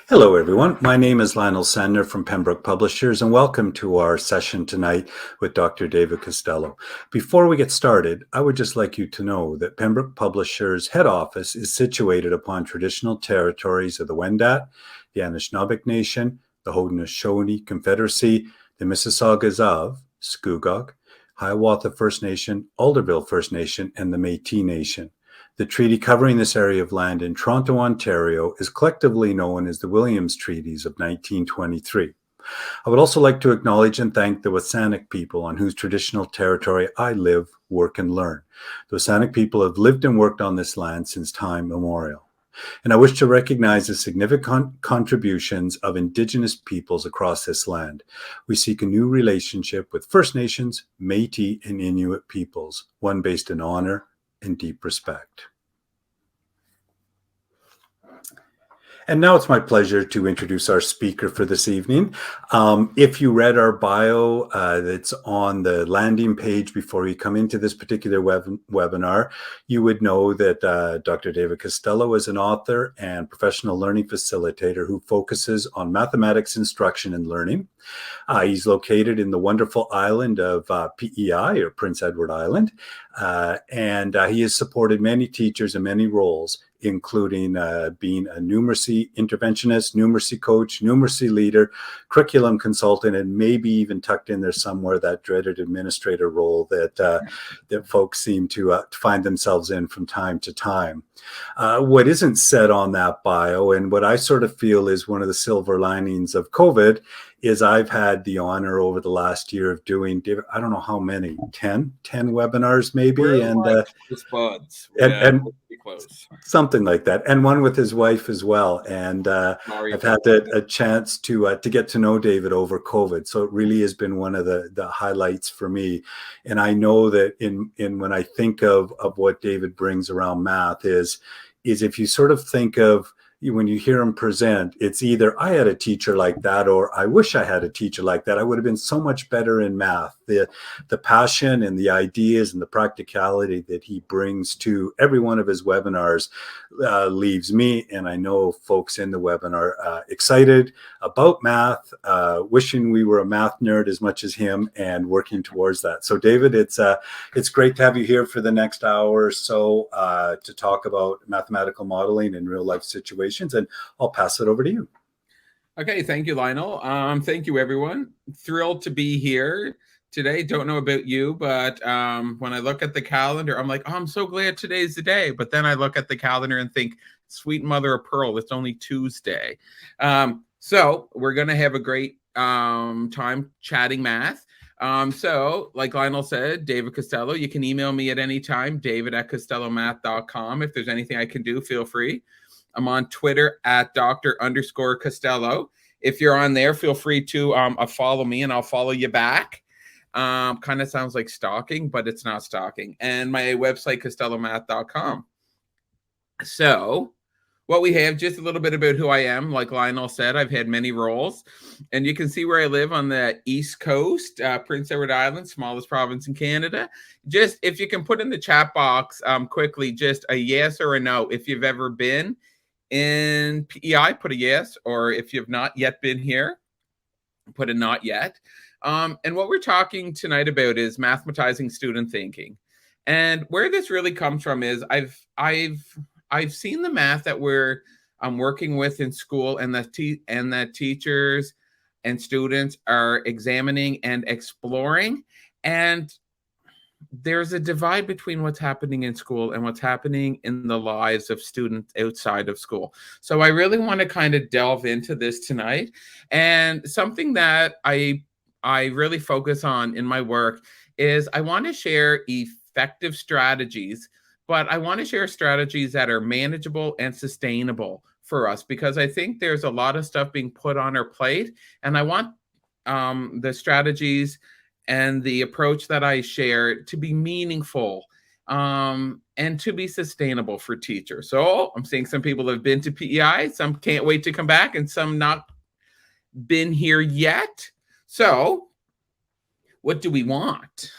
Hello, everyone. My name is Lionel Sandner from Pembroke Publishers, and welcome to our session tonight with Dr. David Costello. Before we get started, I would just like you to know that Pembroke Publishers' head office is situated upon traditional territories of the Wendat, the Anishinaabe Nation, the Haudenosaunee Confederacy, the Mississaugas of Scugog, Hiawatha First Nation, Alderville First Nation, and the Métis Nation. The treaty covering this area of land in Toronto, Ontario, is collectively known as the Williams Treaties of 1923. I would also like to acknowledge and thank the Wasanic people on whose traditional territory I live, work, and learn. The Wasanic people have lived and worked on this land since time immemorial. And I wish to recognize the significant contributions of Indigenous peoples across this land. We seek a new relationship with First Nations, Métis, and Inuit peoples, one based in honor and deep respect. And now it's my pleasure to introduce our speaker for this evening. If you read our bio that's on the landing page before you come into this particular webinar, you would know that Dr. David Costello is an author and professional learning facilitator who focuses on mathematics instruction and learning. He's located in the wonderful island of PEI, or Prince Edward Island, and he has supported many teachers in many roles, including being a numeracy interventionist, numeracy coach, numeracy leader, curriculum consultant, and maybe even tucked in there somewhere that dreaded administrator role that folks seem to find themselves in from time to time. What isn't said on that bio, and what I sort of feel is one of the silver linings of COVID, is I've had the honor over the last year of doing, I don't know how many, 10 webinars maybe. We're and like buds. And close. Something like that, and one with his wife as well. And I've had a chance to get to know David over COVID, so it really has been one of the highlights for me. And I know that in when I think of what David brings around math is if you sort of think of, when you hear him present, it's either I had a teacher like that, or I wish I had a teacher like that. I would have been so much better in math. The passion and the ideas and the practicality that he brings to every one of his webinars leaves me, and I know folks in the webinar, excited about math, wishing we were a math nerd as much as him, and working towards that. So David, it's great to have you here for the next hour or so to talk about mathematical modeling in real life situations. And I'll pass it over to you. Okay, thank you, Lionel. Thank you, everyone. Thrilled to be here today. Don't know about you, but when I look at the calendar, I'm like, oh, I'm so glad today's the day. But then I look at the calendar and think, sweet mother of pearl, it's only Tuesday. So we're going to have a great time chatting math. So like Lionel said, David Costello, you can email me at any time, david@costellomath.com. If there's anything I can do, feel free. I'm on Twitter at Dr._Costello. If you're on there, feel free to follow me and I'll follow you back. Kind of sounds like stalking, but it's not stalking. And my website, costellomath.com. So what we have, just a little bit about who I am. Like Lionel said, I've had many roles. And you can see where I live on the East Coast, Prince Edward Island, smallest province in Canada. Just if you can put in the chat box quickly, just a yes or a no. If you've ever been in PEI, put a yes, or if you've not yet been here, put a not yet. And what we're talking tonight about is mathematizing student thinking. And where this really comes from is I've seen the math that I'm working with in school, and that teachers and students are examining and exploring. And there's a divide between what's happening in school and what's happening in the lives of students outside of school. So I really want to kind of delve into this tonight. And something that I really focus on in my work is I want to share effective strategies, but I want to share strategies that are manageable and sustainable for us, because I think there's a lot of stuff being put on our plate, and I want the strategies and the approach that I share to be meaningful and to be sustainable for teachers. So I'm seeing some people have been to PEI, some can't wait to come back, and some not been here yet. So what do we want?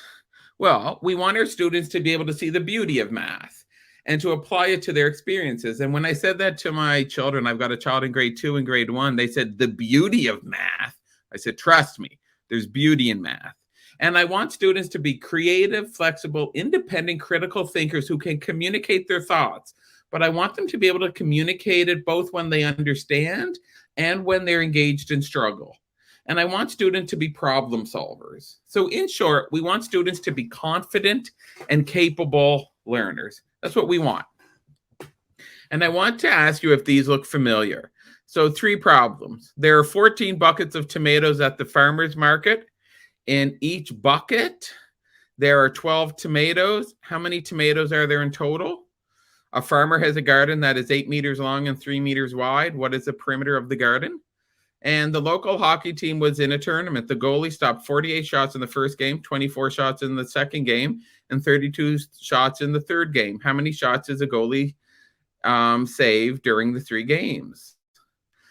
Well, we want our students to be able to see the beauty of math. and to apply it to their experiences. And when I said that to my children, I've got a child in grade 2 and grade 1, they said, the beauty of math. I said, trust me, there's beauty in math. And I want students to be creative, flexible, independent, critical thinkers who can communicate their thoughts. But I want them to be able to communicate it both when they understand and when they're engaged in struggle. And I want students to be problem solvers. So in short, we want students to be confident and capable learners. That's what we want. And I want to ask you if these look familiar. So 3 problems. There are 14 buckets of tomatoes at the farmer's market. In each bucket, there are 12 tomatoes. How many tomatoes are there in total? A farmer has a garden that is 8 meters long and 3 meters wide. What is the perimeter of the garden? And the local hockey team was in a tournament. The goalie stopped 48 shots in the first game, 24 shots in the second game, and 32 shots in the third game. How many shots does a goalie save during the 3 games?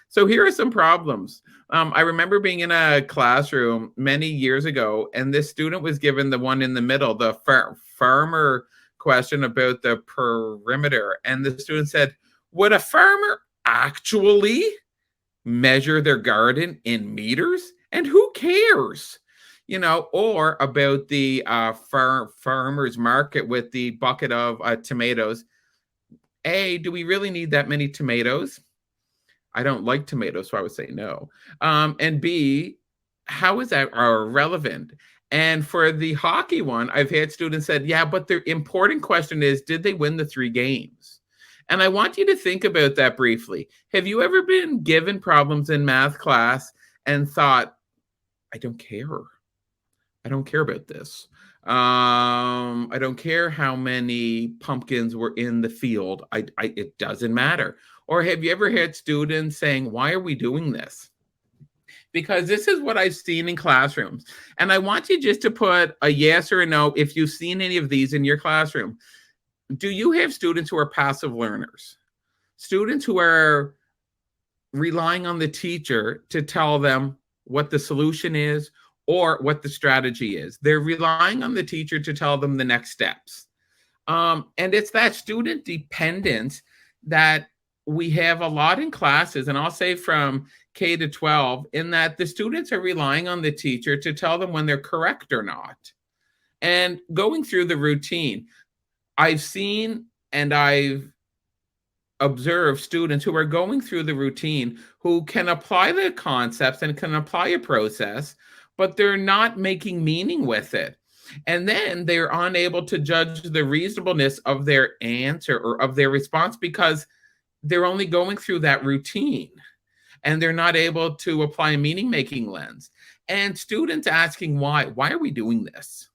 So here are some problems. I remember being in a classroom many years ago, and this student was given the one in the middle, the farmer question about the perimeter. And the student said, would a farmer actually measure their garden in meters? And who cares? Or about the farmer's market with the bucket of tomatoes. A, do we really need that many tomatoes? I don't like tomatoes, so I would say no. And B, how is that relevant? And for the hockey one, I've had students said, yeah, but the important question is, did they win the 3 games? And I want you to think about that briefly. Have you ever been given problems in math class and thought, I don't care. I don't care about this. I don't care how many pumpkins were in the field. It doesn't matter. Or have you ever had students saying, why are we doing this? Because this is what I've seen in classrooms. And I want you just to put a yes or a no if you've seen any of these in your classroom. Do you have students who are passive learners? Students who are relying on the teacher to tell them what the solution is or what the strategy is. They're relying on the teacher to tell them the next steps. And it's that student dependence that we have a lot in classes, and I'll say from K to 12, in that the students are relying on the teacher to tell them when they're correct or not. And going through the routine, I've seen and I've observed students who are going through the routine who can apply the concepts and can apply a process, but they're not making meaning with it. And then they're unable to judge the reasonableness of their answer or of their response because they're only going through that routine and they're not able to apply a meaning-making lens. And students asking why are we doing this?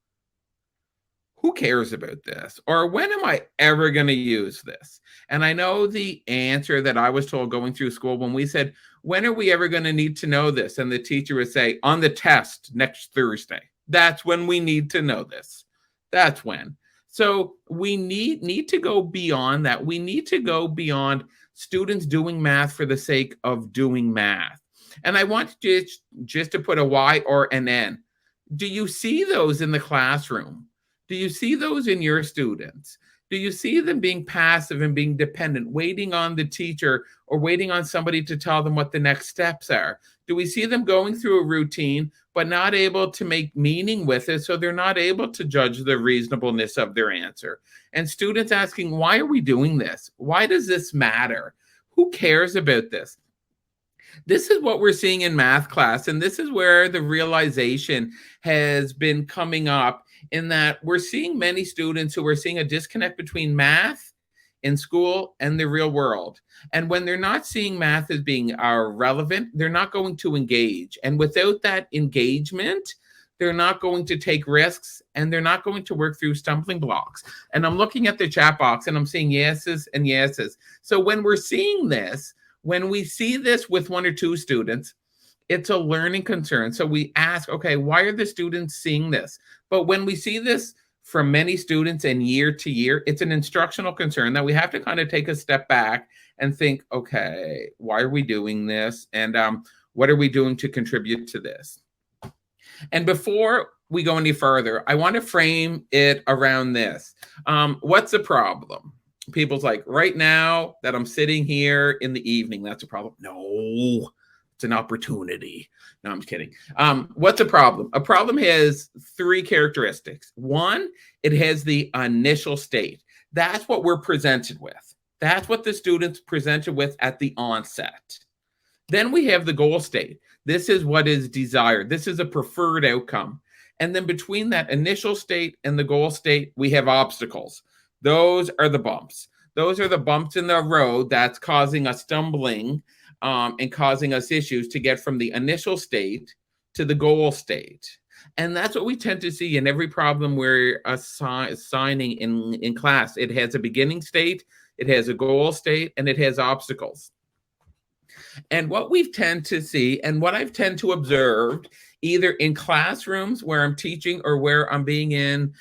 Who cares about this? Or when am I ever going to use this? And I know the answer that I was told going through school when we said, when are we ever going to need to know this? And the teacher would say, on the test next Thursday. That's when we need to know this. That's when. So we need to go beyond that. We need to go beyond students doing math for the sake of doing math. And I want just to put a Y or an N. Do you see those in the classroom? Do you see those in your students? Do you see them being passive and being dependent, waiting on the teacher or waiting on somebody to tell them what the next steps are? Do we see them going through a routine but not able to make meaning with it, so they're not able to judge the reasonableness of their answer? And students asking, why are we doing this? Why does this matter? Who cares about this? This is what we're seeing in math class, and this is where the realization has been coming up, in that we're seeing many students who are seeing a disconnect between math in school and the real world. And when they're not seeing math as being relevant, they're not going to engage. And without that engagement, they're not going to take risks and they're not going to work through stumbling blocks. And I'm looking at the chat box and I'm seeing yeses and yeses. So when we're seeing this, when we see this with 1 or 2 students, it's a learning concern. So we ask, okay, why are the students seeing this? But when we see this from many students and year to year, it's an instructional concern that we have to kind of take a step back and think, okay, why are we doing this? And what are we doing to contribute to this? And before we go any further, I want to frame it around this. What's the problem? people's like, right now that I'm sitting here in the evening, that's a problem. No, it's an opportunity. No, I'm just kidding. What's a problem? A problem has three characteristics. One, it has the initial state. That's what we're presented with. That's what the students presented with at the onset. Then we have the goal state. This is what is desired. This is a preferred outcome. And then between that initial state and the goal state, we have obstacles. Those are the bumps. Those are the bumps in the road that's causing us stumbling and causing us issues to get from the initial state to the goal state. And that's what we tend to see in every problem we're assigning in class. It has a beginning state, it has a goal state, and it has obstacles. And what we tend to see, and what I've tend to observe, either in classrooms where I'm teaching or where I'm being in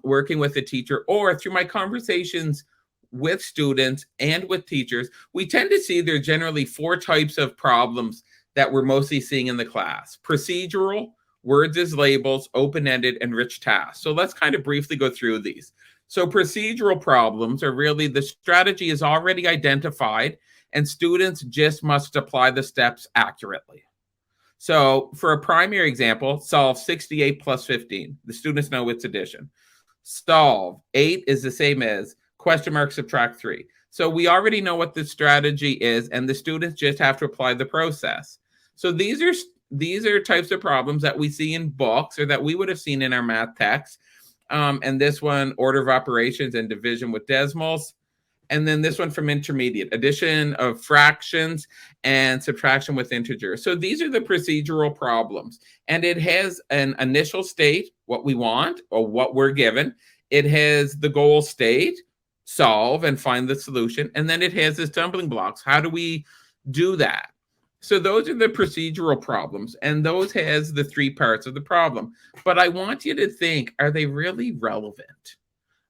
working with a teacher, or through my conversations with students and with teachers, we tend to see there are generally four types of problems that we're mostly seeing in the class: procedural, words as labels, open-ended, and rich tasks. So let's kind of briefly go through these. So procedural problems are really the strategy is already identified and students just must apply the steps accurately. So for a primary example, solve 68 plus 15. The students know it's addition. Solve 8 is the same as question mark subtract 3. So we already know what the strategy is, and the students just have to apply the process. So these are types of problems that we see in books or that we would have seen in our math text. And this one, order of operations and division with decimals. And then this one from intermediate, addition of fractions and subtraction with integers. So these are the procedural problems. And it has an initial state, what we want or what we're given. It has the goal state, solve and find the solution. And then it has the stumbling blocks. How do we do that? So those are the procedural problems. And those has the three parts of the problem. But I want you to think, are they really relevant?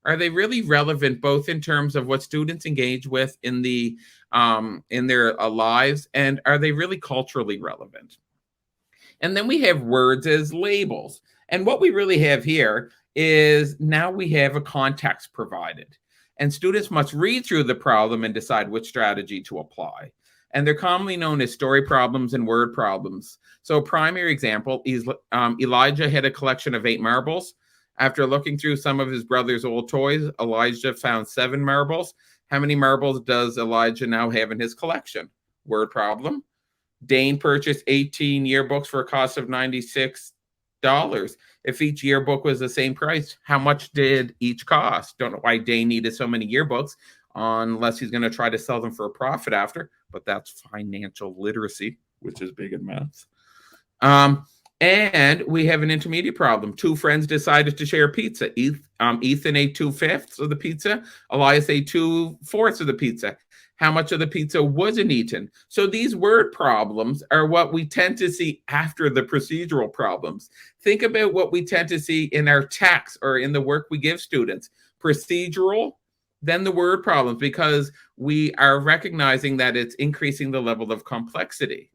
Are they really relevant both in terms of what students engage with in their lives, and are they really culturally relevant? And then we have words as labels. And what we really have here is now we have a context provided. And students must read through the problem and decide which strategy to apply. And they're commonly known as story problems and word problems. So a primary example is Elijah had a collection of 8 marbles. After looking through some of his brother's old toys, Elijah found 7 marbles. How many marbles does Elijah now have in his collection? Word problem. Dane purchased 18 yearbooks for a cost of $96. If each yearbook was the same price, how much did each cost? Don't know why Dane needed so many yearbooks unless he's going to try to sell them for a profit after, but that's financial literacy, which is big in math. And we have an intermediate problem. 2 friends decided to share pizza. Ethan ate 2/5 of the pizza. Elias ate 2/4 of the pizza. How much of the pizza wasn't eaten? So these word problems are what we tend to see after the procedural problems. Think about what we tend to see in our text or in the work we give students. Procedural, then the word problems, because we are recognizing that it's increasing the level of complexity.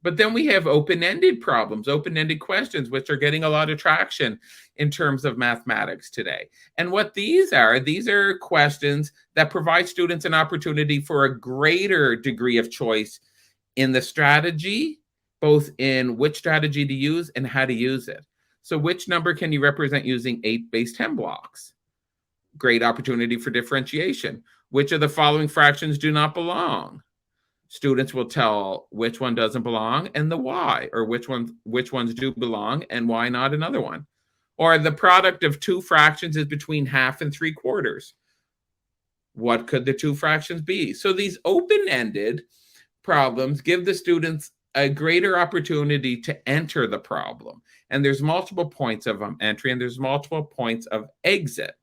But then we have open-ended problems, open-ended questions, which are getting a lot of traction in terms of mathematics today. And what these are questions that provide students an opportunity for a greater degree of choice in the strategy, both in which strategy to use and how to use it. So which number can you represent using 8 base 10 blocks? Great opportunity for differentiation. Which of the following fractions do not belong? Students will tell which one doesn't belong and the why, or which ones do belong and why not another one. Or the product of 2 fractions is between 1/2 and 3/4. What could the 2 fractions be? So these open-ended problems give the students a greater opportunity to enter the problem. And there's multiple points of entry and there's multiple points of exit.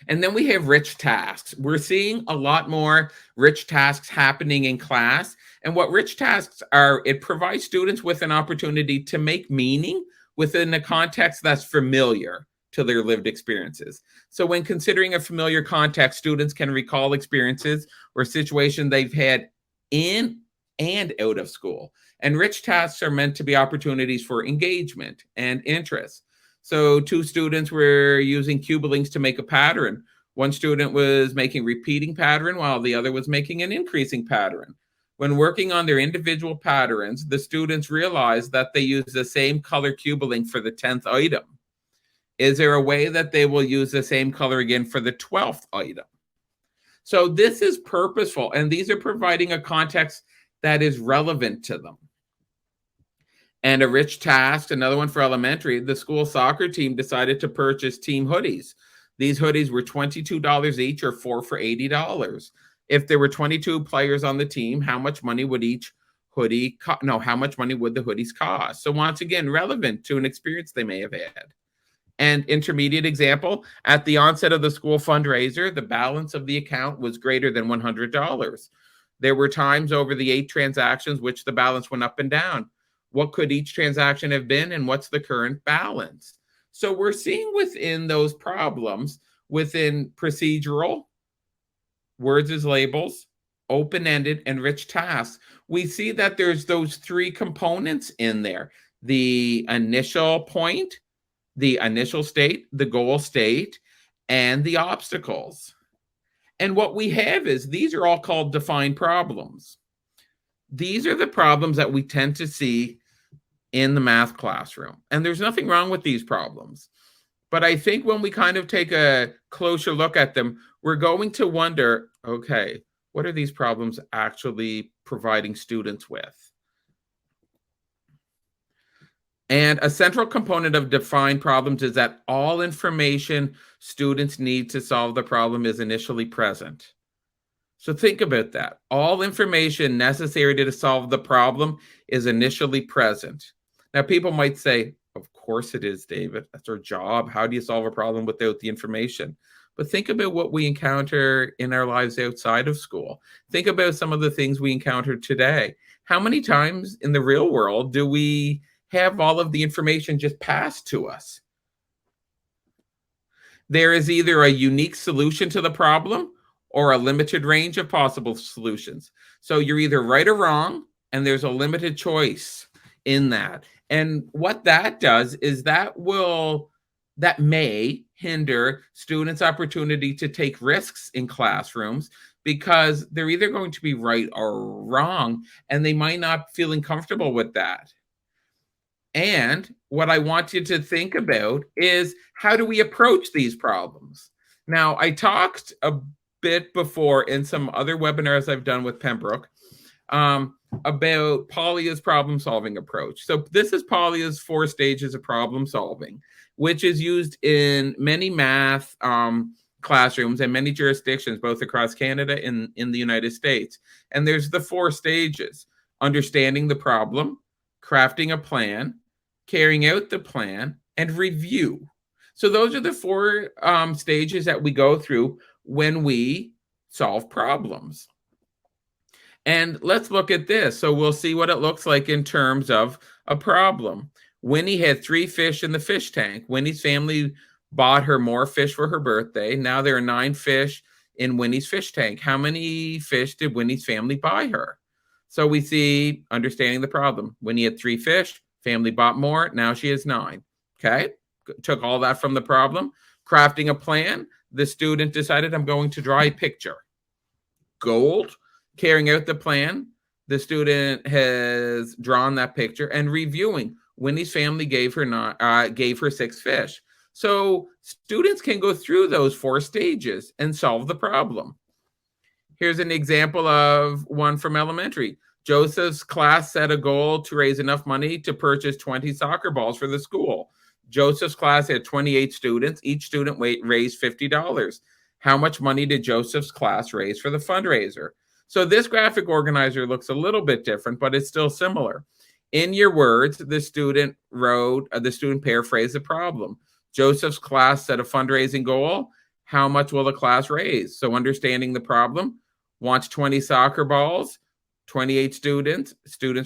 And then we have rich tasks. We're seeing a lot more rich tasks happening in class. And what rich tasks are, it provides students with an opportunity to make meaning within a context that's familiar to their lived experiences. So when considering a familiar context, students can recall experiences or situations they've had in and out of school. And rich tasks are meant to be opportunities for engagement and interest. So 2 students were using cubolinks to make a pattern. One student was making repeating pattern while the other was making an increasing pattern. When working on their individual patterns, the students realized that they use the same color cuboling for the 10th item. Is there a way that they will use the same color again for the 12th item? So this is purposeful, and these are providing a context that is relevant to them. And a rich task, another one for elementary, the school soccer team decided to purchase team hoodies. These hoodies were $22 each, or 4 for $80. If there were 22 players on the team, how much money would each hoodie how much money would the hoodies cost? So once again, relevant to an experience they may have had. And intermediate example, at the onset of the school fundraiser, the balance of the account was greater than $100. There were times over the 8 transactions which the balance went up and down. What could each transaction have been, and what's the current balance? So we're seeing within those problems, within procedural, words as labels, open-ended, and rich tasks, we see that there's those 3 components in there: the initial point, the initial state, the goal state, and the obstacles. And what we have is these are all called defined problems. These are the problems that we tend to see in the math classroom. And there's nothing wrong with these problems. But I think when we kind of take a closer look at them, we're going to wonder, okay, what are these problems actually providing students with? And a central component of defined problems is that all information students need to solve the problem is initially present. So think about that. All information necessary to solve the problem is initially present. Now, people might say, of course it is, David. That's our job. How do you solve a problem without the information? But think about what we encounter in our lives outside of school. Think about some of the things we encounter today. How many times in the real world do we have all of the information just passed to us? There is either a unique solution to the problem or a limited range of possible solutions. So you're either right or wrong, and there's a limited choice in that. And what that does is that may hinder students' opportunity to take risks in classrooms, because they're either going to be right or wrong, and they might not feel comfortable with that. And what I want you to think about is, how do we approach these problems? Now, I talked a bit before in some other webinars I've done with Pembroke about Polya's problem-solving approach. So this is Polya's 4 stages of problem solving, which is used in many math classrooms and many jurisdictions, both across Canada and in the United States. And there's the 4 stages: understanding the problem, crafting a plan, carrying out the plan, and review. So those are the 4 stages that we go through when we solve problems. And let's look at this. So we'll see what it looks like in terms of a problem. Winnie had 3 fish in the fish tank. Winnie's family bought her more fish for her birthday. Now there are 9 fish in Winnie's fish tank. How many fish did Winnie's family buy her? So we see understanding the problem. Winnie had 3 fish. Family bought more. Now she has 9. Okay. Took all that from the problem. Crafting a plan. The student decided, I'm going to draw a picture. Gold. Carrying out the plan. The student has drawn that picture. And reviewing. Winnie's family gave her 6 fish. So students can go through those 4 stages and solve the problem. Here's an example of one from elementary. Joseph's class set a goal to raise enough money to purchase 20 soccer balls for the school. Joseph's class had 28 students. Each student raised $50. How much money did Joseph's class raise for the fundraiser? So this graphic organizer looks a little bit different, but it's still similar. In your words, the student paraphrased the problem. Joseph's class set a fundraising goal. How much will the class raise? So understanding the problem, wants 20 soccer balls, 28 students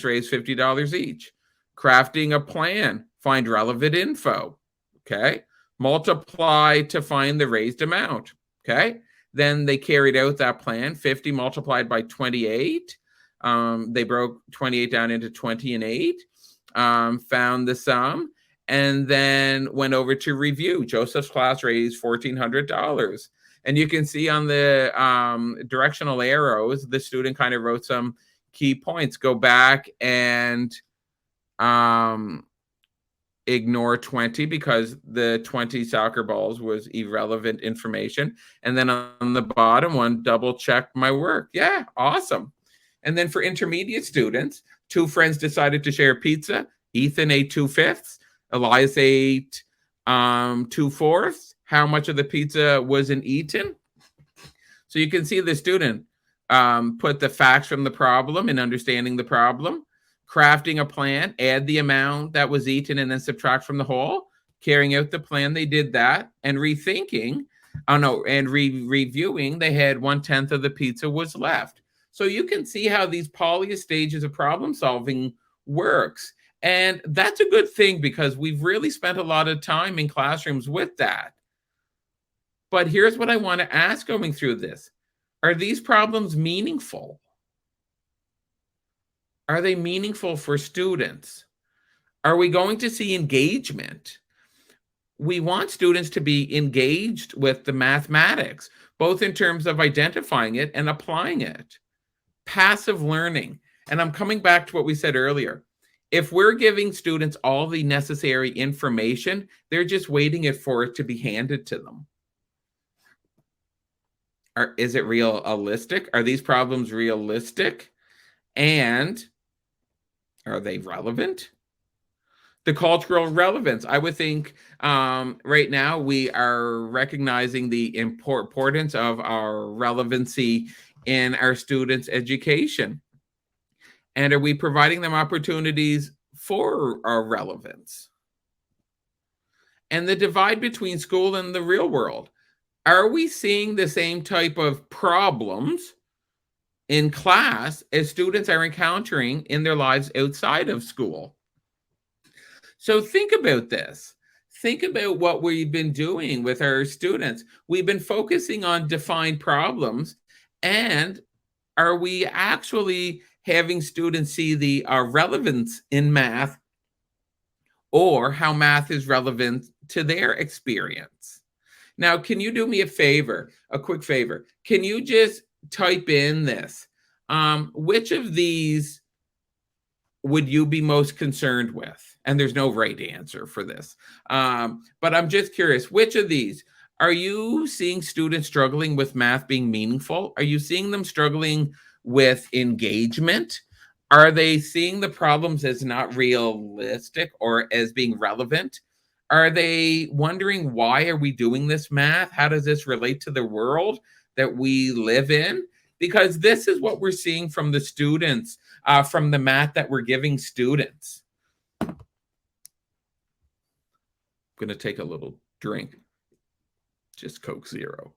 raise $50 each. Crafting a plan, find relevant info, okay? Multiply to find the raised amount, okay? Then they carried out that plan, 50 multiplied by 28. They broke 28 down into 20 and 8, found the sum, and then went over to review. Joseph's class raised $1,400. And you can see on the directional arrows, the student kind of wrote some key points. Go back and ignore 20 because the 20 soccer balls was irrelevant information. And then on the bottom one, double check my work. Yeah, awesome. And then for intermediate students, 2 friends decided to share pizza. Ethan ate 2/5. Elias ate 2/4. How much of the pizza wasn't eaten? So you can see the student put the facts from the problem and understanding the problem, crafting a plan, add the amount that was eaten and then subtract from the whole, carrying out the plan. They did that and rethinking, reviewing, they had 1/10 of the pizza was left. So you can see how these poly stages of problem solving works. And that's a good thing because we've really spent a lot of time in classrooms with that. But here's what I want to ask going through this. Are these problems meaningful? Are they meaningful for students? Are we going to see engagement? We want students to be engaged with the mathematics, both in terms of identifying it and applying it. Passive learning. And I'm coming back to what we said earlier. If we're giving students all the necessary information, they're just waiting for it to be handed to them. Is it realistic? Are these problems realistic? And are they relevant? The cultural relevance. I would think right now we are recognizing the importance of our relevancy in our students' education. And are we providing them opportunities for our relevance? And the divide between school and the real world. Are we seeing the same type of problems in class as students are encountering in their lives outside of school? So think about this. Think about what we've been doing with our students. We've been focusing on defined problems, and are we actually having students see the relevance in math or how math is relevant to their experience? Now, can you do me a favor, a quick favor? Can you just type in this? Which of these would you be most concerned with? And there's no right answer for this. But I'm just curious, which of these? Are you seeing students struggling with math being meaningful? Are you seeing them struggling with engagement? Are they seeing the problems as not realistic or as being relevant? Are they wondering, why are we doing this math? How does this relate to the world that we live in? Because this is what we're seeing from the students, from the math that we're giving students. I'm going to take a little drink. Just Coke Zero.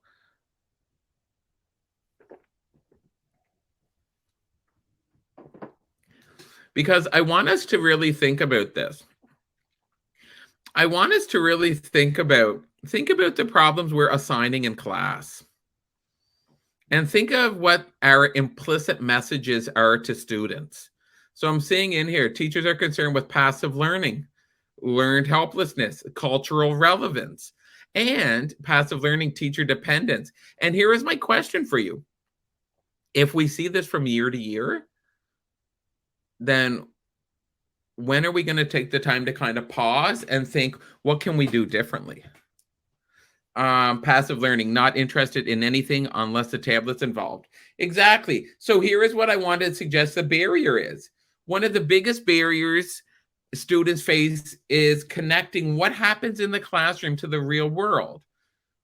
Because I want us to really think about this. I want us to really think about the problems we're assigning in class. And think of what our implicit messages are to students. So I'm seeing in here, teachers are concerned with passive learning, learned helplessness, cultural relevance, and passive learning teacher dependence. And here is my question for you. If we see this from year to year, then when are we going to take the time to kind of pause and think, what can we do differently? Passive learning, not interested in anything unless the tablet's involved. Exactly. So here is what I want to suggest the barrier is. One of the biggest barriers students face is connecting what happens in the classroom to the real world.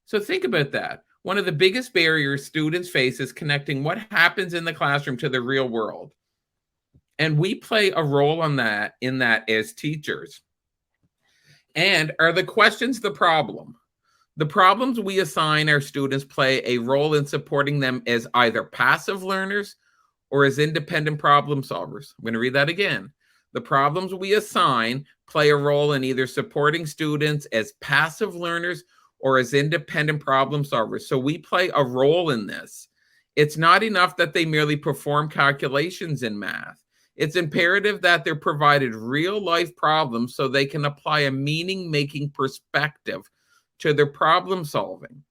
So think about that. One of the biggest barriers students face is connecting what happens in the classroom to the real world. And we play a role in that as teachers. And are the questions the problem? The problems we assign our students play a role in supporting them as either passive learners or as independent problem solvers. I'm going to read that again. The problems we assign play a role in either supporting students as passive learners or as independent problem solvers. So we play a role in this. It's not enough that they merely perform calculations in math. It's imperative that they're provided real-life problems so they can apply a meaning-making perspective to their problem solving.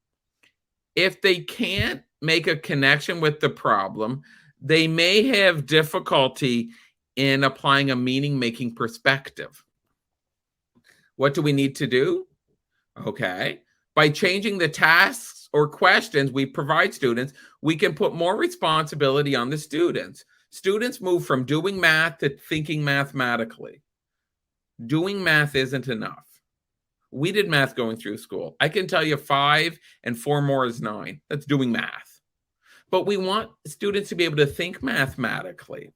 If they can't make a connection with the problem, they may have difficulty in applying a meaning-making perspective. What do we need to do? Okay. By changing the tasks or questions we provide students, we can put more responsibility on the students. Students move from doing math to thinking mathematically. Doing math isn't enough. We did math going through school. I can tell you 5 and 4 more is 9. That's doing math. But we want students to be able to think mathematically.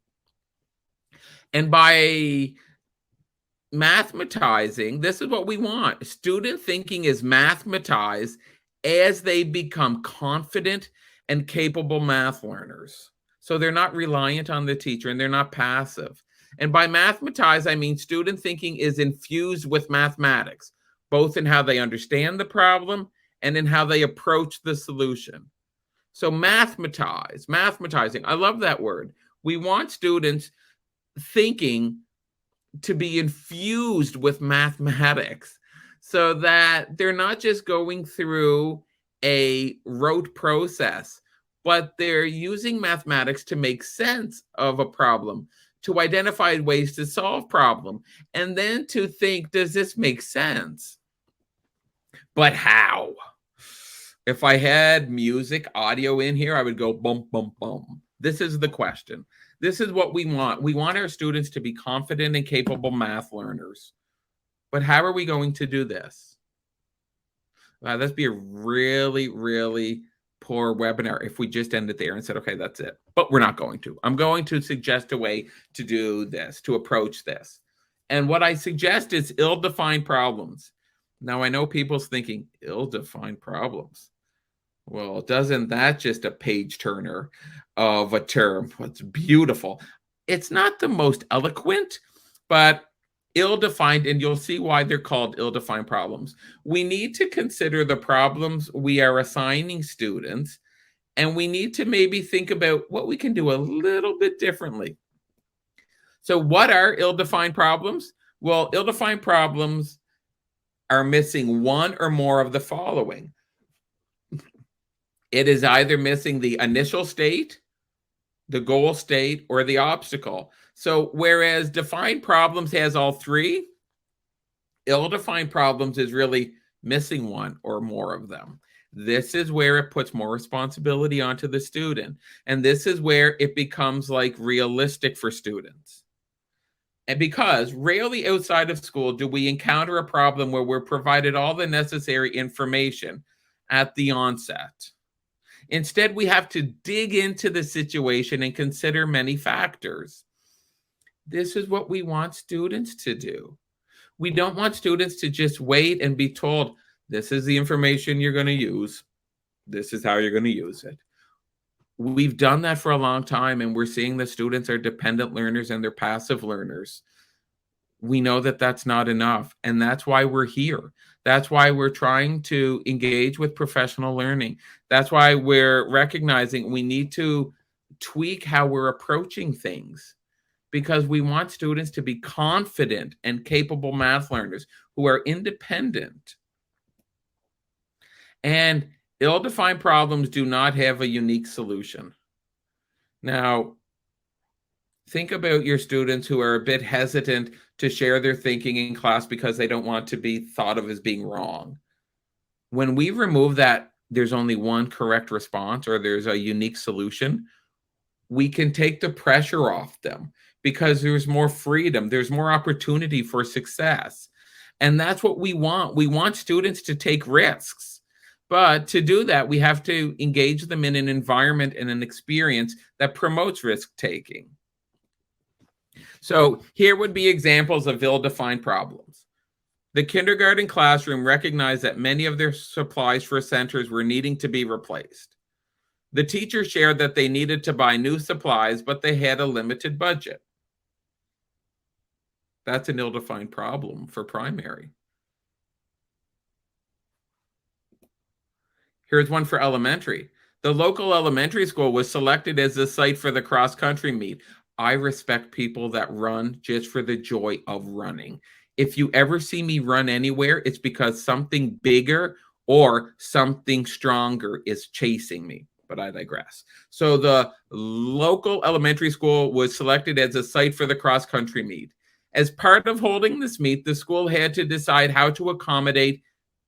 And by mathematizing, this is what we want. Student thinking is mathematized as they become confident and capable math learners. So they're not reliant on the teacher and they're not passive. And by mathematize, I mean student thinking is infused with mathematics, both in how they understand the problem and in how they approach the solution. So mathematizing, I love that word. We want students thinking to be infused with mathematics so that they're not just going through a rote process, but they're using mathematics to make sense of a problem, to identify ways to solve problem, and then to think, does this make sense? But how? If I had music, audio in here, I would go bum, bum, bum. This is the question. This is what we want. We want our students to be confident and capable math learners. But how are we going to do this? That'd be a really, really poor webinar if we just ended there and said, okay, that's it. But we're not going to. I'm going to suggest a way to do this, to approach this. And what I suggest is ill-defined problems. Now, I know people's thinking, ill-defined problems. Well, doesn't that just a page turner of a term? It's beautiful. It's not the most eloquent, but ill-defined, and you'll see why they're called ill-defined problems. We need to consider the problems we are assigning students, and we need to maybe think about what we can do a little bit differently. So what are ill-defined problems? Well, ill-defined problems are missing one or more of the following. It is either missing the initial state, the goal state, or the obstacle. So whereas defined problems has all three, ill-defined problems is really missing one or more of them. This is where it puts more responsibility onto the student. And this is where it becomes like realistic for students. And because rarely outside of school do we encounter a problem where we're provided all the necessary information at the onset. Instead, we have to dig into the situation and consider many factors. This is what we want students to do. We don't want students to just wait and be told, this is the information you're going to use. This is how you're going to use it. We've done that for a long time, and we're seeing that students are dependent learners and they're passive learners. We know that that's not enough, and that's why we're here. That's why we're trying to engage with professional learning. That's why we're recognizing we need to tweak how we're approaching things, because we want students to be confident and capable math learners who are independent. And ill-defined problems do not have a unique solution. Now, think about your students who are a bit hesitant to share their thinking in class because they don't want to be thought of as being wrong. When we remove that, there's only one correct response or there's a unique solution, we can take the pressure off them because there's more freedom, there's more opportunity for success. And that's what we want. We want students to take risks. But to do that, we have to engage them in an environment and an experience that promotes risk-taking. So here would be examples of ill-defined problems. The kindergarten classroom recognized that many of their supplies for centers were needing to be replaced. The teacher shared that they needed to buy new supplies, but they had a limited budget. That's an ill-defined problem for primary. Here's one for elementary. The local elementary school was selected as the site for the cross-country meet. I respect people that run just for the joy of running. If you ever see me run anywhere, it's because something bigger or something stronger is chasing me. But I digress. So the local elementary school was selected as a site for the cross-country meet. As part of holding this meet, the school had to decide how to accommodate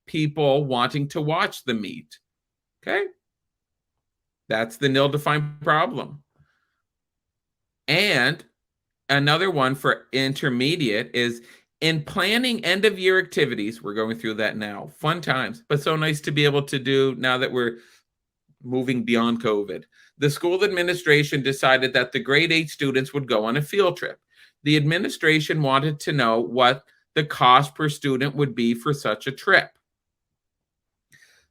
people wanting to watch the meet. Okay? That's the nil-defined problem. And another one for intermediate is in planning end-of-year activities. We're going through that now. Fun times, but so nice to be able to do now that we're moving beyond COVID. The school administration decided that the grade 8 students would go on a field trip. The administration wanted to know what the cost per student would be for such a trip.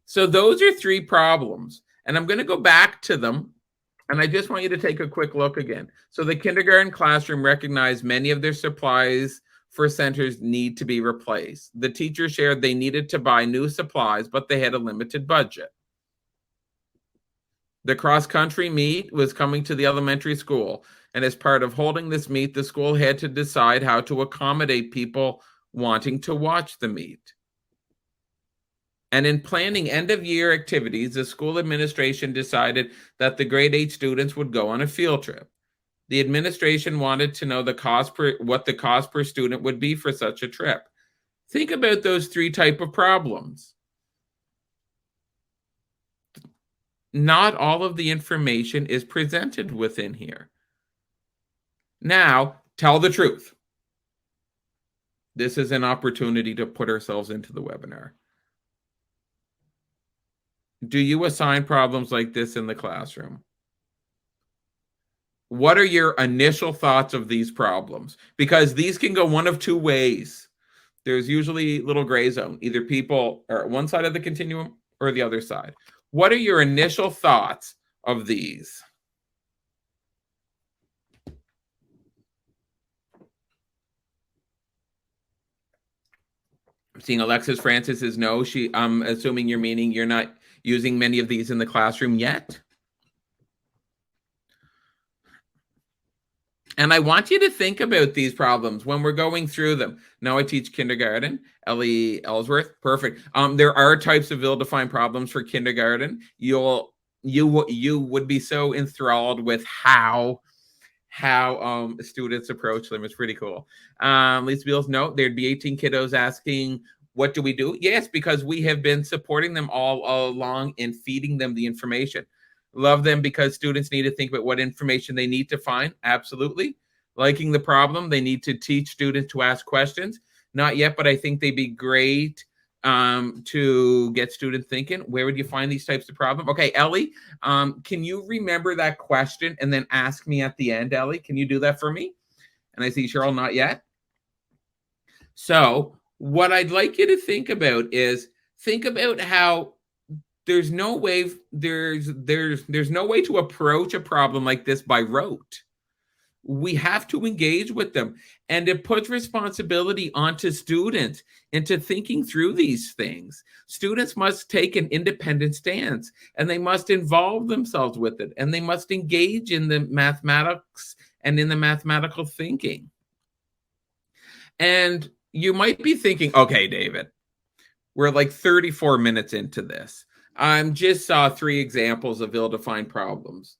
So those are 3 problems, and I'm going to go back to them, and I just want you to take a quick look again. So the kindergarten classroom recognized many of their supplies for centers need to be replaced. The teachers shared they needed to buy new supplies, but they had a limited budget. The cross-country meet was coming to the elementary school, and as part of holding this meet, the school had to decide how to accommodate people wanting to watch the meet. And in planning end-of-year activities, the school administration decided that the grade 8 students would go on a field trip. The administration wanted to know what the cost per student would be for such a trip. Think about those 3 types of problems. Not all of the information is presented within here. Now, tell the truth. This is an opportunity to put ourselves into the webinar. Do you assign problems like this in the classroom? What are your initial thoughts of these problems? Because these can go one of 2 ways. There's usually little gray zone. Either people are at one side of the continuum or the other side. What are your initial thoughts of these? I'm seeing Alexis Francis is no. I'm assuming you're meaning you're not using many of these in the classroom yet. And I want you to think about these problems when we're going through them. Now I teach kindergarten. Ellie Ellsworth, perfect. There are types of ill-defined problems for kindergarten. You would be so enthralled with how students approach them. It's pretty cool. Lisa Beals, no, there'd be 18 kiddos asking, what do we do? Yes, because we have been supporting them all along and feeding them the information. Love them because students need to think about what information they need to find. Absolutely. Liking the problem, they need to teach students to ask questions. Not yet, but I think they'd be great to get students thinking. Where would you find these types of problems? Okay, Ellie, can you remember that question and then ask me at the end, Ellie? Can you do that for me? And I see Cheryl, not yet. So what I'd like you to think about is think about how there's no way to approach a problem like this by rote. We have to engage with them, and it puts responsibility onto students into thinking through these things. Students must take an independent stance, and they must involve themselves with it, and they must engage in the mathematics and in the mathematical thinking. And you might be thinking, okay, David, we're like 34 minutes into this. I just saw 3 examples of ill-defined problems.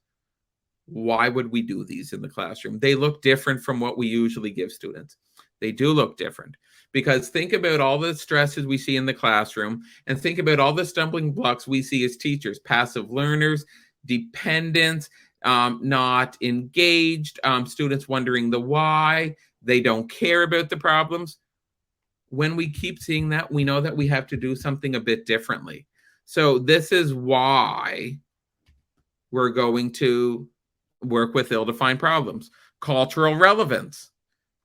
Why would we do these in the classroom? They look different from what we usually give students. They do look different because think about all the stresses we see in the classroom and think about all the stumbling blocks we see as teachers, passive learners, dependents, not engaged, students wondering the why, they don't care about the problems. When we keep seeing that, we know that we have to do something a bit differently. So this is why we're going to work with ill-defined problems. Cultural relevance.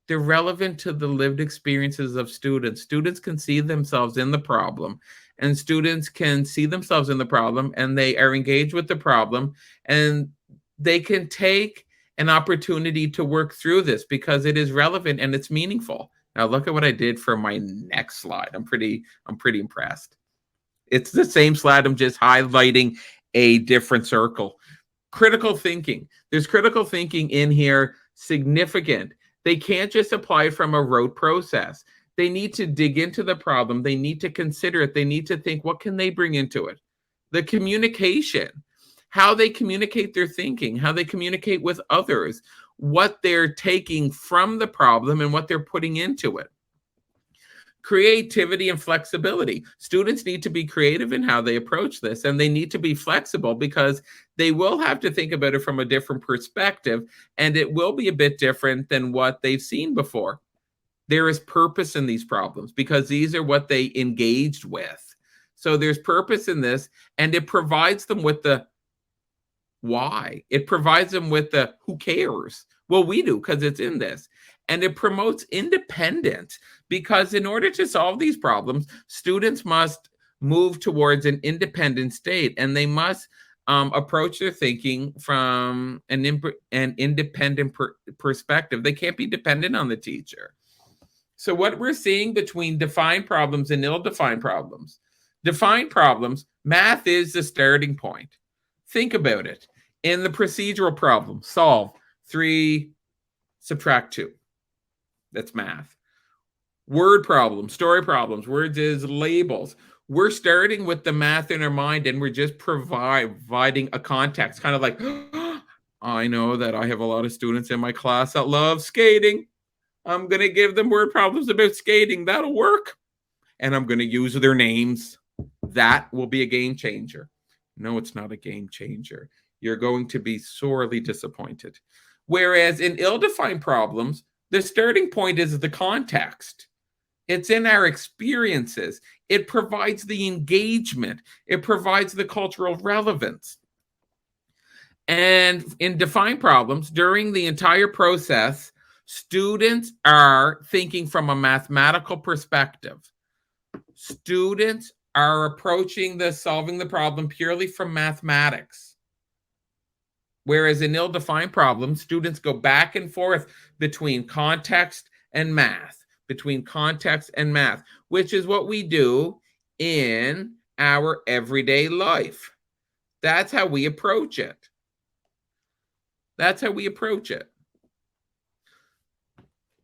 They're relevant to the lived experiences of students. Students can see themselves in the problem, and students can see themselves in the problem, and they are engaged with the problem, and they can take an opportunity to work through this because it is relevant and it's meaningful. Now look at what I did for my next slide. I'm pretty impressed. It's the same slide. I'm just highlighting a different circle. Critical thinking. There's critical thinking in here, significant. They can't just apply from a rote process. They need to dig into the problem. They need to consider it. They need to think, what can they bring into it? The communication, how they communicate their thinking, how they communicate with others, what they're taking from the problem and what they're putting into it. Creativity and flexibility. Students need to be creative in how they approach this, and they need to be flexible because they will have to think about it from a different perspective, and it will be a bit different than what they've seen before. There is purpose in these problems because these are what they engaged with. So there's purpose in this, and it provides them with the why. It provides them with the who cares. Well, we do because it's in this. And it promotes independence because in order to solve these problems, students must move towards an independent state, and they must approach their thinking from an independent perspective. They can't be dependent on the teacher. So what we're seeing between defined problems and ill-defined problems, defined problems, math is the starting point. Think about it. In the procedural problem, solve 3, subtract 2. That's math. Word problems, story problems, words is labels. We're starting with the math in our mind, and we're just providing a context, kind of like, I know that I have a lot of students in my class that love skating. I'm going to give them word problems about skating. That'll work. And I'm going to use their names. That will be a game changer. No, it's not a game changer. You're going to be sorely disappointed. Whereas in ill-defined problems, the starting point is the context. It's in our experiences. It provides the engagement. It provides the cultural relevance. And in defined problems, during the entire process, students are thinking from a mathematical perspective. Students are approaching solving the problem purely from mathematics. Whereas in ill-defined problems, students go back and forth between context and math, which is what we do in our everyday life. That's how we approach it.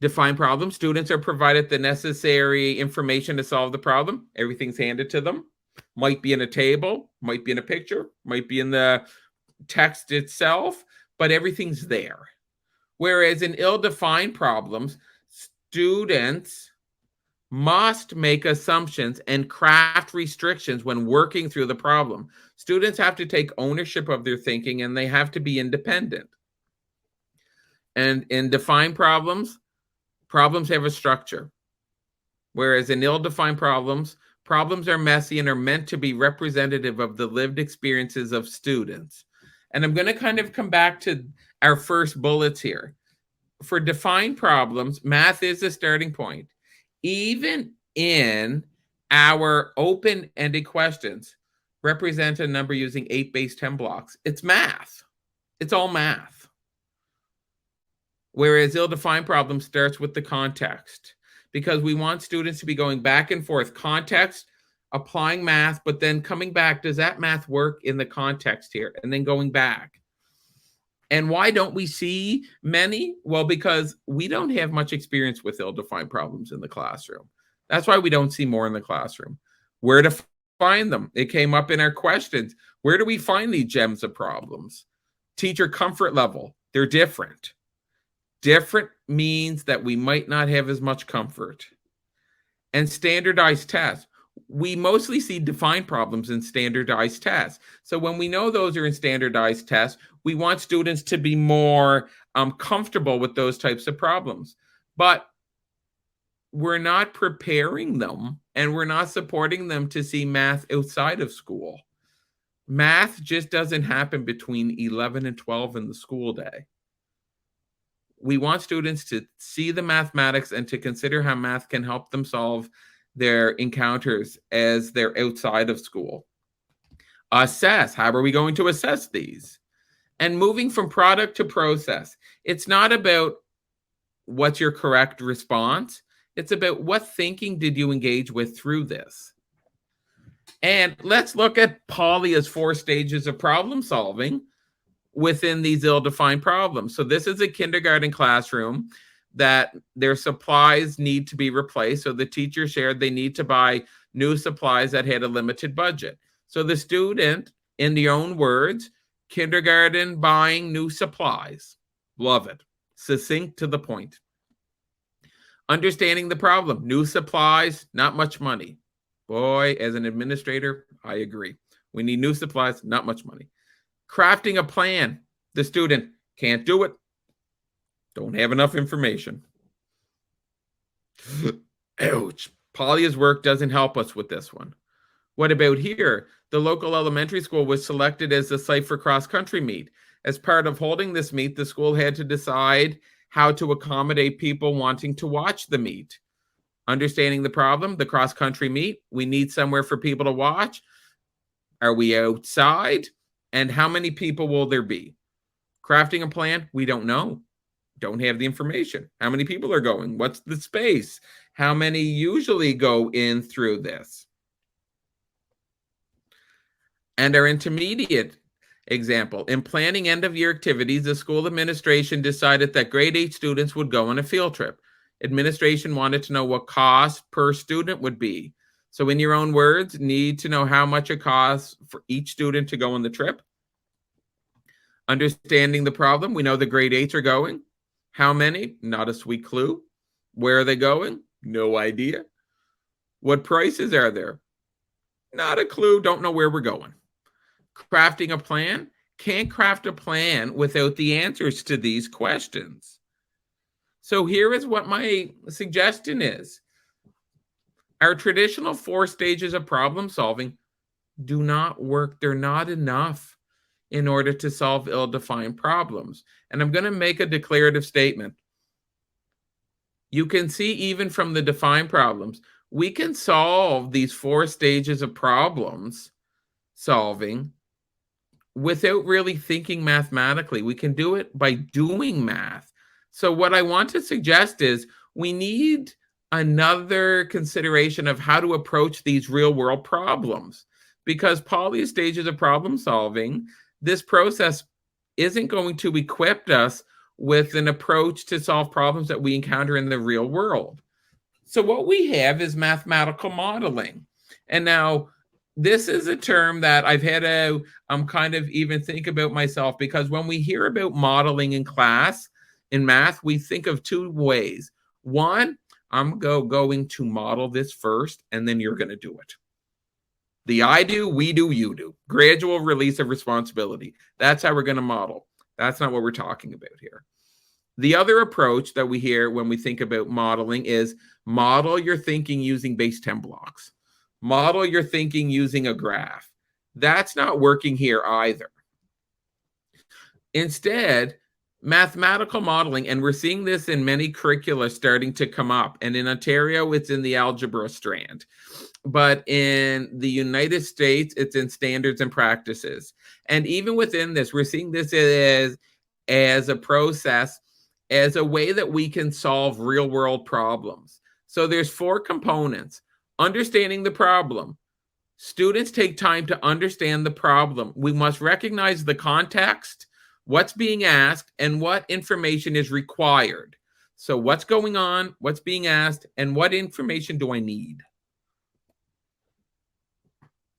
Defined problems, students are provided the necessary information to solve the problem. Everything's handed to them. Might be in a table, might be in a picture, might be in the text itself, but everything's there. Whereas in ill-defined problems, students must make assumptions and craft restrictions when working through the problem. Students have to take ownership of their thinking, and they have to be independent. And in defined problems, problems have a structure. Whereas in ill-defined problems, problems are messy and are meant to be representative of the lived experiences of students. And I'm going to kind of come back to our first bullets here. For defined problems, math is the starting point. Even in our open-ended questions, represent a number using 8 base 10 blocks. It's math. It's all math. Whereas ill-defined problem starts with the context, because we want students to be going back and forth, context, applying math, but then coming back, does that math work in the context here? And then going back. And why don't we see many? Well, because we don't have much experience with ill-defined problems in the classroom. That's why we don't see more in the classroom. Where to find them? It came up in our questions. Where do we find these gems of problems? Teacher comfort level. They're different. Different means that we might not have as much comfort. And standardized tests. We mostly see defined problems in standardized tests. So when we know those are in standardized tests, we want students to be more comfortable with those types of problems. But we're not preparing them, and we're not supporting them to see math outside of school. Math just doesn't happen between 11 and 12 in the school day. We want students to see the mathematics and to consider how math can help them solve their encounters as they're outside of school. Assess. How are we going to assess these? And moving from product to process. It's not about what's your correct response. It's about what thinking did you engage with through this. And let's look at Polya's 4 stages of problem solving within these ill-defined problems. So this is a kindergarten classroom. that their supplies need to be replaced. So the teacher shared they need to buy new supplies that had a limited budget. So the student, in their own words, kindergarten buying new supplies. Love it. Succinct to the point. Understanding the problem. New supplies, not much money. Boy, as an administrator, I agree. We need new supplies, not much money. Crafting a plan. The student can't do it. Don't have enough information. Ouch. Polia's work doesn't help us with this one. What about here? The local elementary school was selected as the site for cross-country meet. As part of holding this meet, the school had to decide how to accommodate people wanting to watch the meet. Understanding the problem, the cross-country meet, we need somewhere for people to watch. Are we outside? And how many people will there be? Crafting a plan, we don't know. Don't have the information. How many people are going? What's the space? How many usually go in through this? And our intermediate example, in planning end-of-year activities, the school administration decided that grade 8 students would go on a field trip. Administration wanted to know what cost per student would be. So in your own words, need to know how much it costs for each student to go on the trip. Understanding the problem, we know the grade 8s are going. How many? Not a sweet clue. Where are they going? No idea. What prices are there? Not a clue. Don't know where we're going. Crafting a plan? Can't craft a plan without the answers to these questions. So here is what my suggestion is. Our traditional 4 stages of problem solving do not work. They're not enough in order to solve ill-defined problems. And I'm going to make a declarative statement. You can see even from the defined problems, we can solve these 4 stages of problems solving without really thinking mathematically. We can do it by doing math. So what I want to suggest is we need another consideration of how to approach these real-world problems. Because Polly's stages of problem solving, this process isn't going to equip us with an approach to solve problems that we encounter in the real world. So what we have is mathematical modeling. And now this is a term that I've had to kind of even think about myself, because when we hear about modeling in class, in math, we think of 2 ways. One, I'm going to model this first, and then you're going to do it. The I do, we do, you do. Gradual release of responsibility. That's how we're going to model. That's not what we're talking about here. The other approach that we hear when we think about modeling is model your thinking using base 10 blocks. Model your thinking using a graph. That's not working here either. Instead, mathematical modeling, and we're seeing this in many curricula starting to come up, and in Ontario, it's in the algebra strand. But in the United States, it's in standards and practices. And even within this, we're seeing this as a process, as a way that we can solve real-world problems. So there's 4 components. Understanding the problem. Students take time to understand the problem. We must recognize the context, what's being asked, and what information is required. So what's going on, what's being asked, and what information do I need?